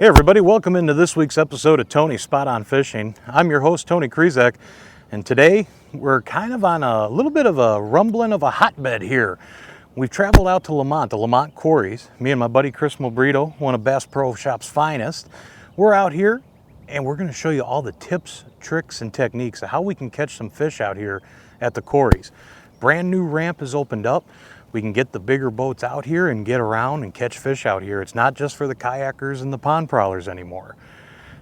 Hey everybody, welcome into this week's episode of Tony Spot On Fishing. I'm your host, Tony Kris, and today we're kind of on a little bit of a rumbling of a hotbed here. We've traveled out to Lemont, the Lemont Quarries. Me and my buddy Kris, one of Bass Pro Shop's finest. We're out here and we're going to show you all the tips, tricks, and techniques of how we can catch some fish out here at the quarries. Brand new ramp has opened up. We can get the bigger boats out here and get around and catch fish out here. It's not just for the kayakers and the pond prowlers anymore.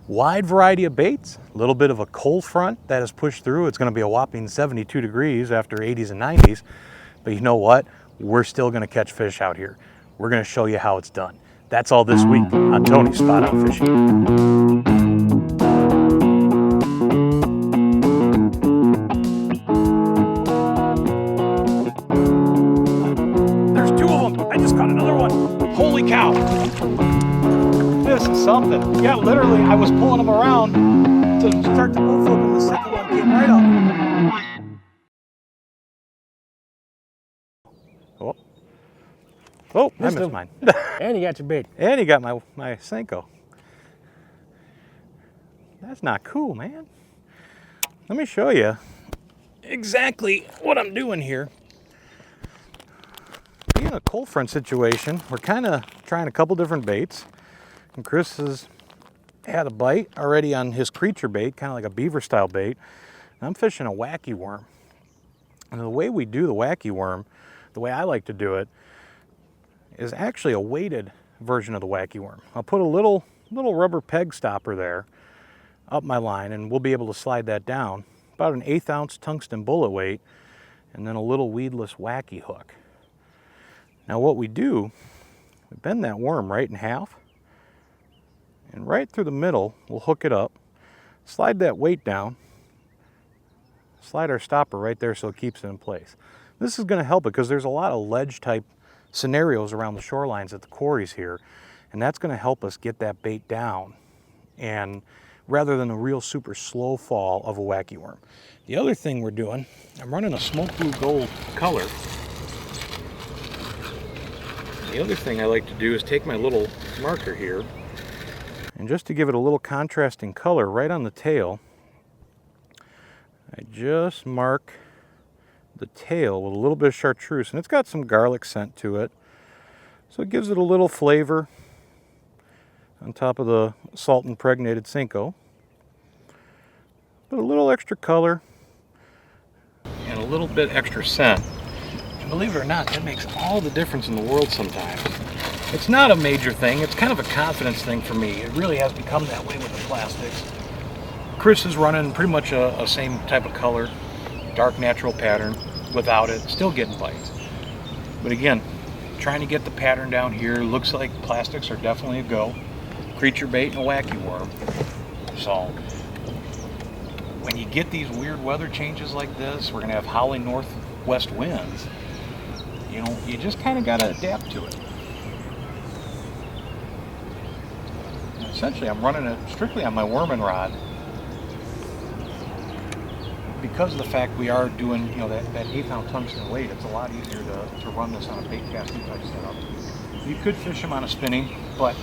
Wide variety of baits, a little bit of a cold front that has pushed through. It's going to be a whopping 72 degrees after 80s and 90s. But you know what? We're still going to catch fish out here. We're going to show you how it's done. That's all this week on Tony Spot On Fishing. Holy cow, this is something. Yeah, literally, I was pulling them around to start the boat flip and the second one came right up. Oh, I missed mine. And you got your bait. And you got my Senko. That's not cool, man. Let me show you exactly what I'm doing here. In a cold front situation, we're kind of trying a couple different baits, and Kris has had a bite already on his creature bait, kind of like a beaver style bait. And I'm fishing a wacky worm, and the way we do the wacky worm, the way I like to do it, is actually a weighted version of the wacky worm. I'll put a little rubber peg stopper there up my line, and we'll be able to slide that down, about an 1/8 ounce tungsten bullet weight, and then a little weedless wacky hook. Now what we do, we bend that worm right in half, and right through the middle, we'll hook it up, slide that weight down, slide our stopper right there so it keeps it in place. This is going to help it because there's a lot of ledge type scenarios around the shorelines at the quarries here, and that's going to help us get that bait down, and rather than a real super slow fall of a wacky worm. The other thing we're doing, I'm running a smoke blue gold color. The other thing I like to do is take my little marker here, and just to give it a little contrasting color right on the tail, I just mark the tail with a little bit of chartreuse, and it's got some garlic scent to it, so it gives it a little flavor on top of the salt impregnated Senko, but a little extra color and a little bit extra scent. Believe it or not, that makes all the difference in the world sometimes. It's not a major thing, it's kind of a confidence thing for me. It really has become that way with the plastics. Kris is running pretty much a same type of color, dark natural pattern, without it, still getting bites. But again, trying to get the pattern down here, looks like plastics are definitely a go. Creature bait and a wacky worm. So, when you get these weird weather changes like this, we're gonna have howling northwest winds. You know, you just kind of got to adapt to it. And essentially, I'm running it strictly on my worming rod because of the fact we are doing, you know, that 1/8 ounce tungsten weight. It's a lot easier to run this on a bait casting type setup. You could fish them on a spinning, but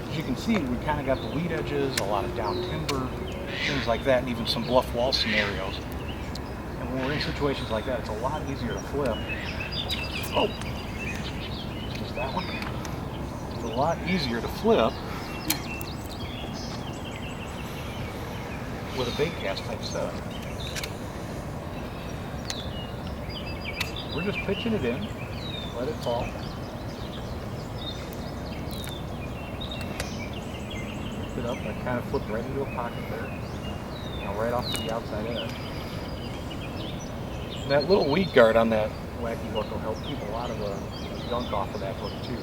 as you can see, we kind of got the lead edges, a lot of down timber, things like that, and even some bluff wall scenarios. And when we're in situations like that, it's a lot easier to flip. Oh, just that one. It's a lot easier to flip with a bait cast type setup. We're just pitching it in, let it fall. Lift it up, I kind of flip right into a pocket there, you know, right off to the outside edge. And that little weed guard on that wacky hook will help keep a lot of the gunk off of that hook too.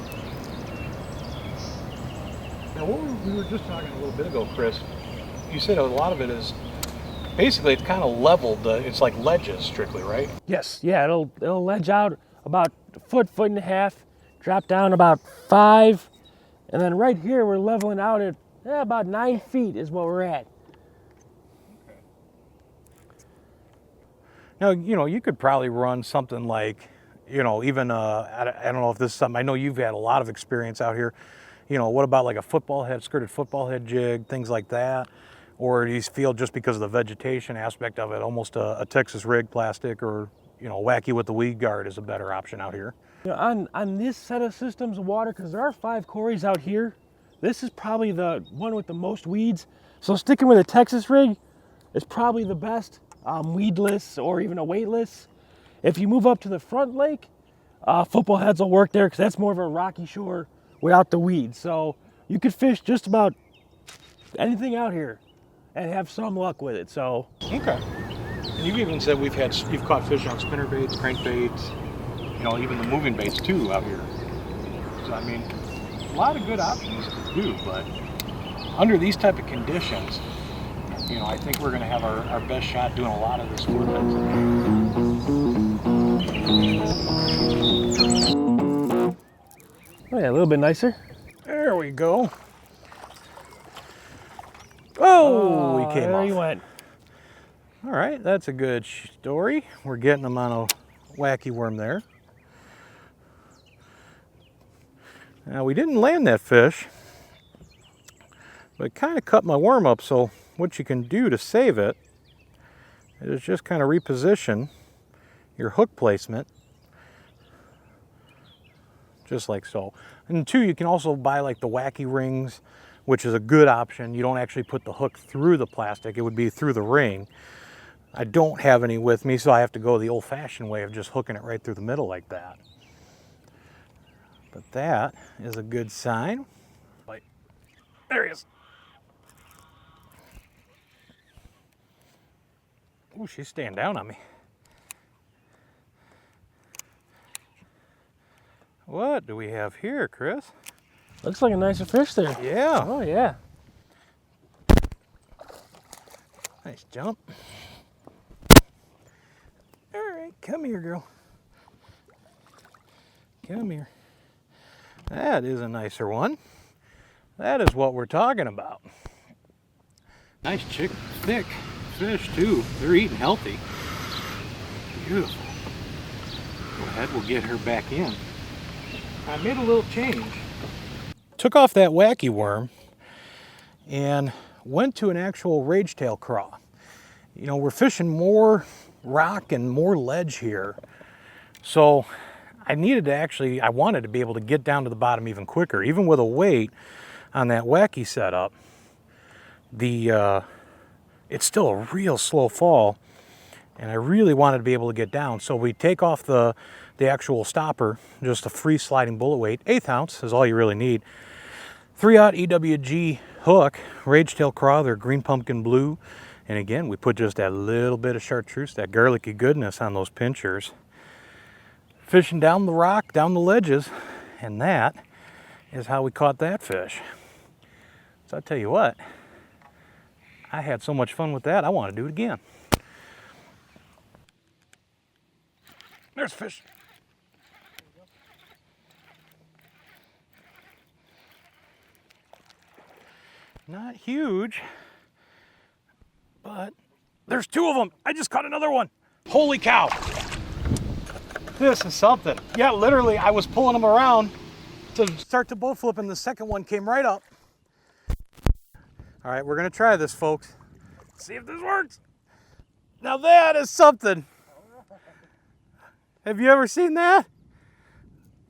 Now what we were just talking a little bit ago, Kris, you said a lot of it is, basically it's kind of leveled, it's like ledges strictly, right? Yes, yeah, it'll ledge out about a foot and a half, drop down about 5, and then right here we're leveling out at about 9 feet is what we're at. Now, you know, you could probably run something like, you know, even, I don't know if this is something, I know you've had a lot of experience out here, You know, what about like a football head, skirted football head jig, things like that? Or do you feel just because of the vegetation aspect of it, almost a Texas rig plastic or, you know, Wacky with the weed guard is a better option out here? You know, on this set of systems of water, because there are 5 quarries out here, this is probably the one with the most weeds. So sticking with a Texas rig is probably the best, weedless or even a weightless. If you move up to the front lake, football heads will work there because that's more of a rocky shore without the weeds. So you could fish just about anything out here and have some luck with it. So okay. And you've even said you've caught fish on spinner baits, crankbaits, you know, even the moving baits too out here. So I mean, a lot of good options to do, but under these type of conditions, you know, I think we're going to have our best shot doing a lot of this work. oh yeah, a little bit nicer. There we go. Oh, he came there off. he went. All right, that's a good story. We're getting him on a wacky worm there. Now, we didn't land that fish, but it kind of cut my worm up, so what you can do to save it is just kind of reposition your hook placement, just like so. And 2, you can also buy like the Wacky rings, which is a good option. You don't actually put the hook through the plastic, it would be through the ring. I don't have any with me, so I have to go the old-fashioned way of just hooking it right through the middle like that. But that is a good sign. Like, there he is. Ooh, she's staying down on me. What do we have here, Chris? Looks like a nicer fish there. Yeah. Oh yeah. Nice jump. All right, come here, girl. Come here. That is a nicer one. That is what we're talking about. Nice thick fish too. They're eating healthy. Beautiful. Go ahead, we'll get her back in. I made a little change. Took off that Wacky worm and went to an actual rage-tail craw. You know, we're fishing more rock and more ledge here. So I wanted to be able to get down to the bottom even quicker. Even with a weight on that Wacky setup, it's still a real slow fall, and I really wanted to be able to get down. So we take off the actual stopper, just a free sliding bullet weight, 1/8 ounce is all you really need. 3/0 EWG hook, rage-tail craw, they're green pumpkin blue. And again, we put just that little bit of chartreuse, that garlicky goodness on those pinchers. Fishing down the rock, down the ledges, and that is how we caught that fish. So I tell you what, I had so much fun with that, I want to do it again. There's fish. Not huge, but there's 2 of them. I just caught another one. Holy cow. This is something. Yeah, literally, I was pulling them around to start to bow flip, and the second one came right up. All right, we're gonna try this, folks. See if this works. Now that is something. Have you ever seen that?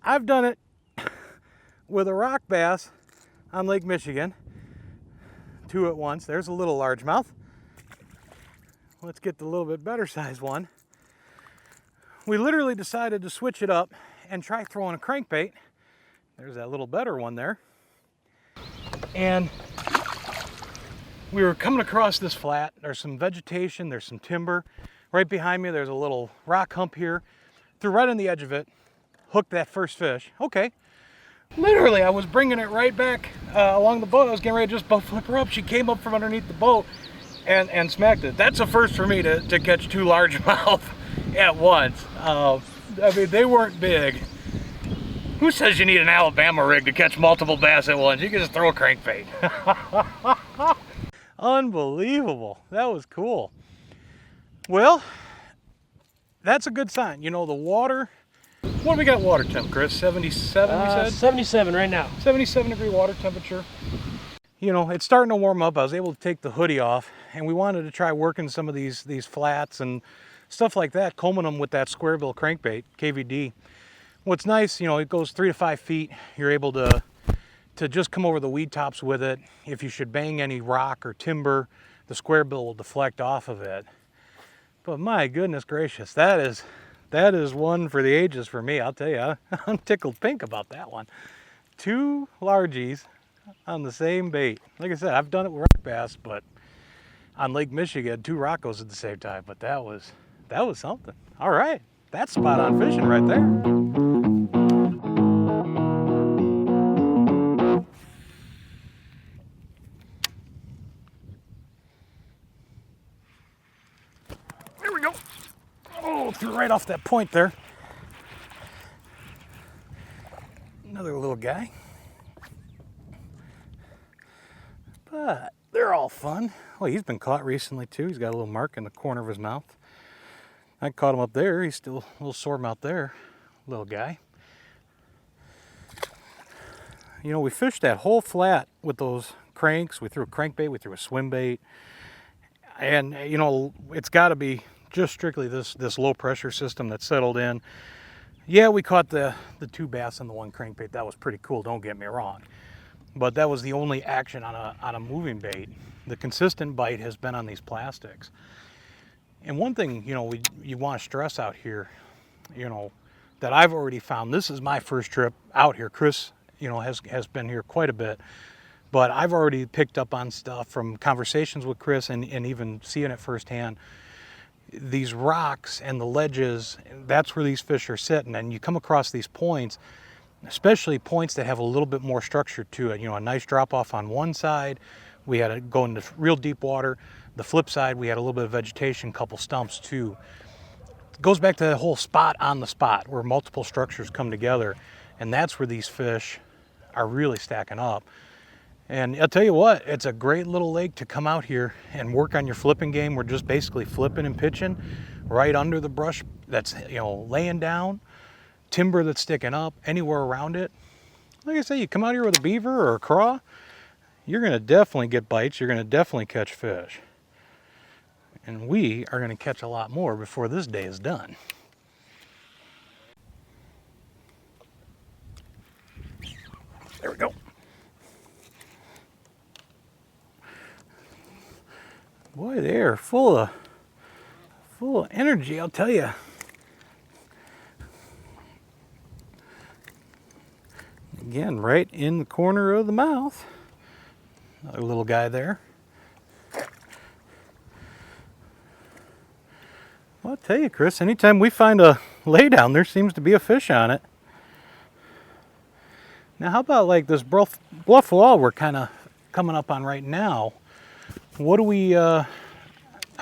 I've done it with a rock bass on Lake Michigan. 2 at once. There's a little largemouth. Let's get the little bit better size one. We literally decided to switch it up and try throwing a crankbait. There's that little better one there. And we were coming across this flat. There's some vegetation, there's some timber. Right behind me, there's a little rock hump here. Threw right on the edge of it, hooked that first fish. Okay. Literally, I was bringing it right back along the boat. I was getting ready to just boat flip her up. She came up from underneath the boat and smacked it. That's a first for me to catch 2 largemouth at once. I mean, they weren't big. Who says you need an Alabama rig to catch multiple bass at once? You can just throw a crankbait. Unbelievable. That was cool. Well, that's a good sign. You know, the water What do we got water temp, Chris? 77, you said? 77 right now. 77-degree water temperature. You know, it's starting to warm up. I was able to take the hoodie off, and we wanted to try working some of these flats and stuff like that, combing them with that square bill crankbait, KVD. What's nice, you know, it goes 3 to 5 feet. You're able to just come over the weed tops with it. If you should bang any rock or timber, the square bill will deflect off of it. But my goodness gracious, that is one for the ages for me. I'll tell you, I'm tickled pink about that one. 2 largies on the same bait. Like I said, I've done it with rock bass, but on Lake Michigan, 2 Roccos at the same time. But that was something. All right, that's spot on fishing right there. There we go. Oh, threw right off that point there. Another little guy. But they're all fun. Well, he's been caught recently too. He's got a little mark in the corner of his mouth. I caught him up there. He's still a little sore mouth there, little guy. You know, we fished that whole flat with those cranks. We threw a crankbait, we threw a swim bait. And, you know, it's got to be just strictly this low pressure system that settled in. Yeah, we caught the 2 bass and the 1 crankbait. That was pretty cool, don't get me wrong. But that was the only action on a moving bait. The consistent bite has been on these plastics. And one thing, you know, you want to stress out here, you know, that I've already found, this is my first trip out here. Kris, you know, has been here quite a bit. But I've already picked up on stuff from conversations with Kris and even seeing it firsthand. These rocks and the ledges, that's where these fish are sitting. And you come across these points, especially points that have a little bit more structure to it. You know, a nice drop off on one side. We had to go into real deep water. The flip side, we had a little bit of vegetation, a couple stumps too. It goes back to that whole spot on the spot where multiple structures come together. And that's where these fish are really stacking up. And I'll tell you what, it's a great little lake to come out here and work on your flipping game. We're just basically flipping and pitching right under the brush that's, you know, laying down, timber that's sticking up, anywhere around it. Like I say, you come out here with a beaver or a craw, you're going to definitely get bites. You're going to definitely catch fish. And we are going to catch a lot more before this day is done. There we go. Boy, they're full of energy, I'll tell you. Again, right in the corner of the mouth. Another little guy there. Well, I'll tell you, Kris, anytime we find a laydown, there seems to be a fish on it. Now, how about like this bluff wall we're kind of coming up on right now? What do we, how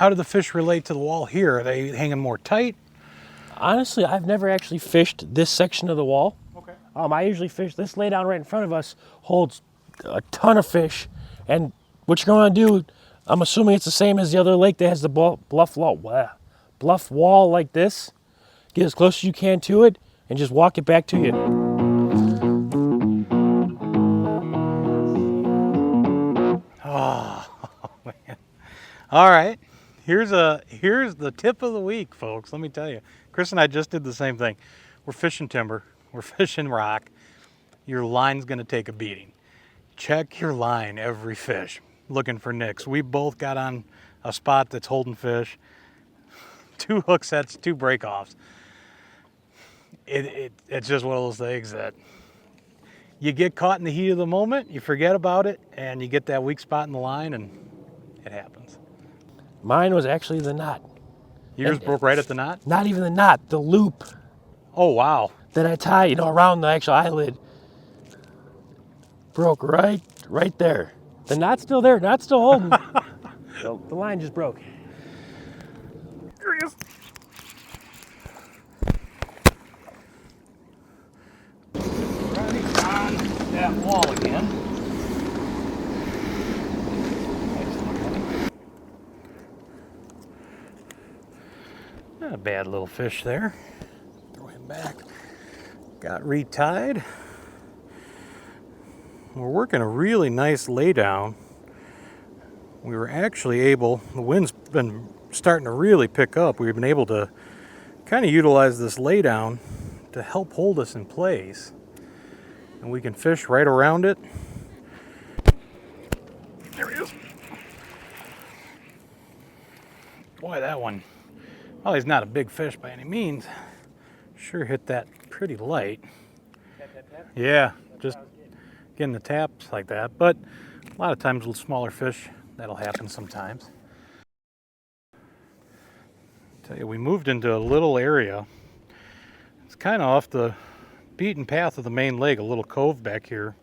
do the fish relate to the wall here? Are they hanging more tight? Honestly, I've never actually fished this section of the wall. Okay. I usually fish, this laydown right in front of us holds a ton of fish. And what you're going to do, I'm assuming it's the same as the other lake that has the bluff wall like this. Get as close as you can to it and just walk it back to you. Oh, man. All right. Here's the tip of the week, folks. Let me tell you. Kris and I just did the same thing. We're fishing timber. We're fishing rock. Your line's going to take a beating. Check your line every fish, looking for nicks. We both got on a spot that's holding fish. 2 hook sets, 2 break-offs. It's just one of those things that you get caught in the heat of the moment, you forget about it, and you get that weak spot in the line, and it happens. Mine was actually the knot. Yours broke right at the knot? Not even the knot, the loop Oh, wow. that I tie, around the actual eyelid. Broke right there. The knot's still there, knot's still holding. The line just broke. There he is. Right on that wall again. Not a bad little fish there. Throw him back. Got retied. We're working a really nice laydown. We were actually able, the wind's been starting to really pick up. We've been able to kind of utilize this laydown to help hold us in place. And we can fish right around it. There he is. Boy, that one, well, he's not a big fish by any means. Sure hit that pretty light. Yeah, just getting the taps like that. But a lot of times with smaller fish, that'll happen sometimes. Tell you, we moved into a little area. It's kind of off the beaten path of the main lake, a little cove back here.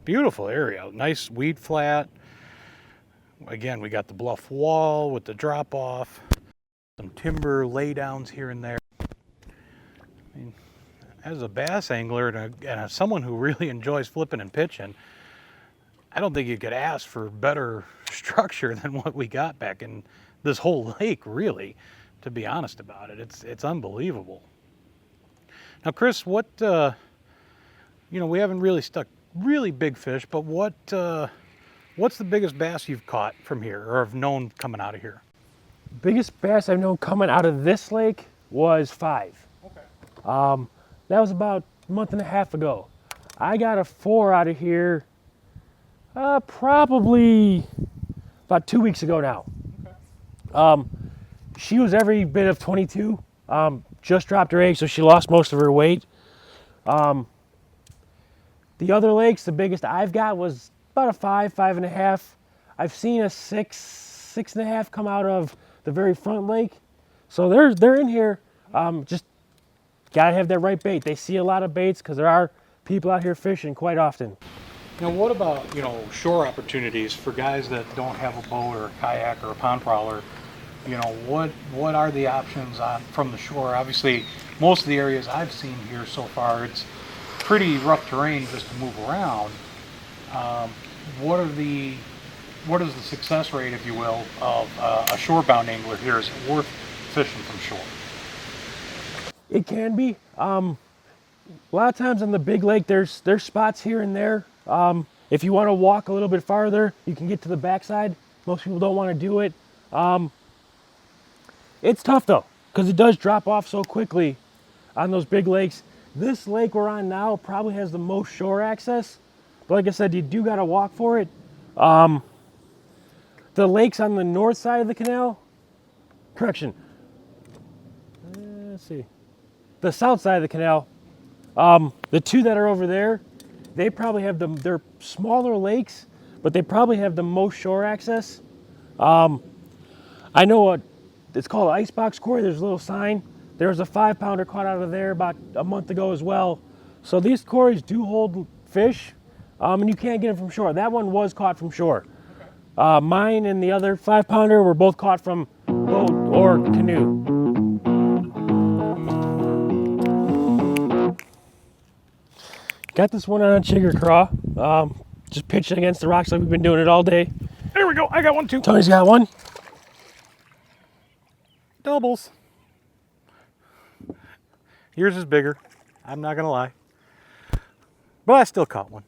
Beautiful area, nice weed flat. Again, we got the bluff wall with the drop off, some timber laydowns here and there. I mean, as a bass angler and someone who really enjoys flipping and pitching, I don't think you could ask for better structure than what we got back in this whole lake, really, to be honest about it. It's unbelievable. Now, Kris, what, we haven't really stuck really big fish, but what's the biggest bass you've caught from here or have known coming out of here? Biggest bass I've known coming out of this lake was 5. Okay. That was about a month and a half ago. I got a 4 out of here probably about 2 weeks ago now. Okay. She was every bit of 22. Just dropped her egg, so she lost most of her weight. The other lakes, the biggest I've got was about a 5, 5.5. I've seen a 6, 6.5 come out of the very front lake. So they're in here. Just gotta have that right bait. They see a lot of baits because there are people out here fishing quite often. Now, what about, shore opportunities for guys that don't have a boat or a kayak or a pond prowler? What are the options from the shore? Obviously, most of the areas I've seen here so far, it's pretty rough terrain just to move around. What is the success rate, if you will, of a shore-bound angler here? Is it worth fishing from shore? It can be. A lot of times on the big lake, there's spots here and there. If you want to walk a little bit farther, you can get to the backside. Most people don't want to do it. It's tough though, because it does drop off so quickly on those big lakes. This lake we're on now probably has the most shore access, but like I said, you do got to walk for it. The lakes on the north side of the canal, let's see, the south side of the canal, the 2 that are over there, they probably have they're smaller lakes, but they probably have the most shore access. I know it's called an icebox quarry. There's a little sign. There was a 5-pounder caught out of there about a month ago as well. So these quarries do hold fish, and you can't get them from shore. That one was caught from shore. Okay. Mine and the other 5-pounder were both caught from boat or canoe. Got this one on a chigger craw. Just pitching against the rocks like we've been doing it all day. There we go. I got one too. Tony's got one. Doubles. Yours is bigger. I'm not going to lie. But I still caught one.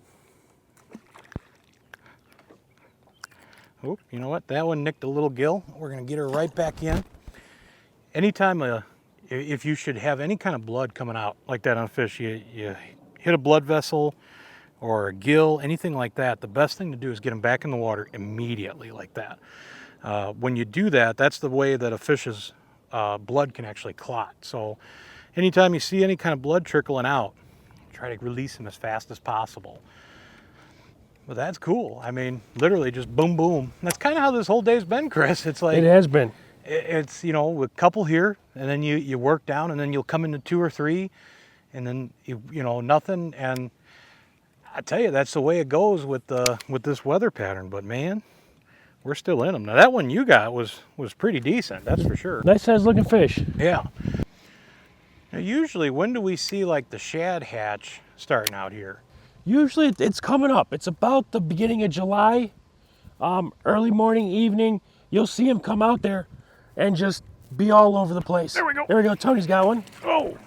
Oh, you know what? That one nicked a little gill. We're going to get her right back in. Anytime, if you should have any kind of blood coming out like that on a fish, you hit a blood vessel or a gill, anything like that, the best thing to do is get them back in the water immediately like that. When you do that, that's the way that a fish's blood can actually clot. So anytime you see any kind of blood trickling out, try to release them as fast as possible. But that's cool. I mean, literally just boom, boom. And that's kind of how this whole day's been, Kris. It's like, it has been. It's, a couple here, and then you work down, and then you'll come into 2 or 3, and then, nothing. And I tell you, that's the way it goes with this weather pattern. But man, we're still in them. Now that one you got was pretty decent, that's for sure. Nice size looking fish. Yeah. Now usually, when do we see like the shad hatch starting out here? Usually it's coming up. It's about the beginning of July, early morning, evening. You'll see them come out there and just be all over the place. There we go. There we go. Tony's got one. Oh.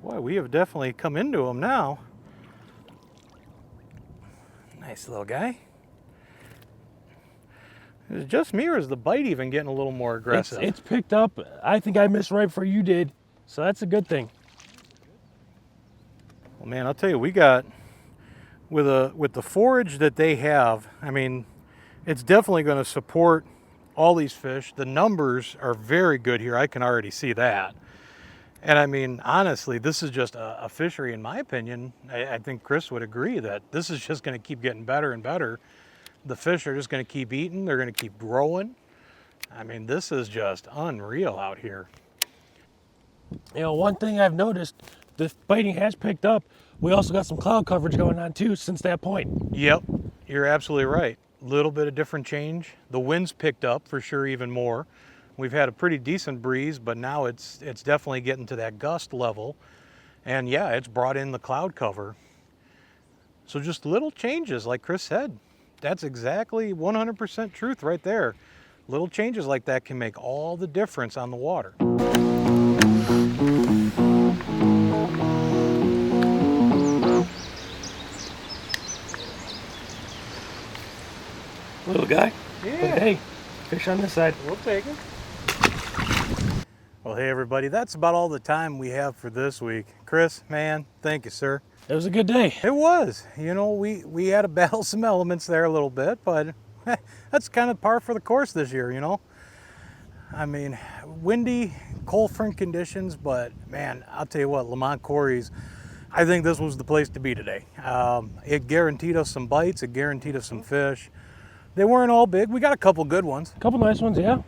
Boy, we have definitely come into them now. Nice little guy. Is it just me, or is the bite even getting a little more aggressive? It's picked up. I think I missed right before you did, so that's a good thing. Well, man, I'll tell you, we got with the forage that they have. I mean, it's definitely going to support all these fish. The numbers are very good here. I can already see that. And I mean, honestly, this is just a fishery, in my opinion. I think Kris would agree that this is just going to keep getting better and better. The fish are just going to keep eating. They're going to keep growing. I mean, this is just unreal out here. You know, one thing I've noticed, the biting has picked up. We also got some cloud coverage going on too since that point. Yep, you're absolutely right. Little bit of different change. The wind's picked up for sure even more. We've had a pretty decent breeze, but now it's definitely getting to that gust level. And yeah, it's brought in the cloud cover. So just little changes, like Kris said. That's exactly 100% truth right there. Little changes like that can make all the difference on the water. Little guy. Yeah. But hey, fish on this side. We'll take it. Well, hey everybody, that's about all the time we have for this week. Kris, man, thank you, sir. It was a good day. It was. You know, we had to battle some elements there a little bit, but that's kind of par for the course this year, you know. I mean, windy, cold front conditions, but man, I'll tell you what, Lemont Quarries, I think this was the place to be today. It guaranteed us some bites, it guaranteed us some fish. They weren't all big. We got a couple good ones. A couple nice ones, yeah.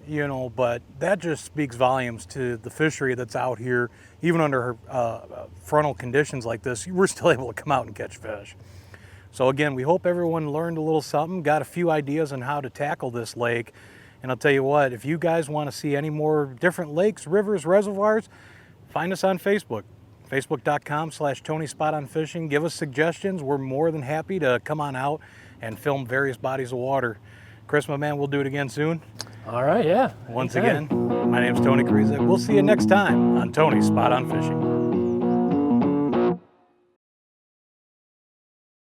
You know, but that just speaks volumes to the fishery that's out here. Even under frontal conditions like this, we're still able to come out and catch fish. So again, we hope everyone learned a little something, got a few ideas on how to tackle this lake. And I'll tell you what, if you guys want to see any more different lakes, rivers, reservoirs, find us on Facebook. Facebook.com/TonySpotOnFishing. Give us suggestions. We're more than happy to come on out and film various bodies of water. Kris, my man, we'll do it again soon. All right, yeah. Once anytime. again, my name's Tony Kris. We'll see you next time on Tony's Spot on Fishing.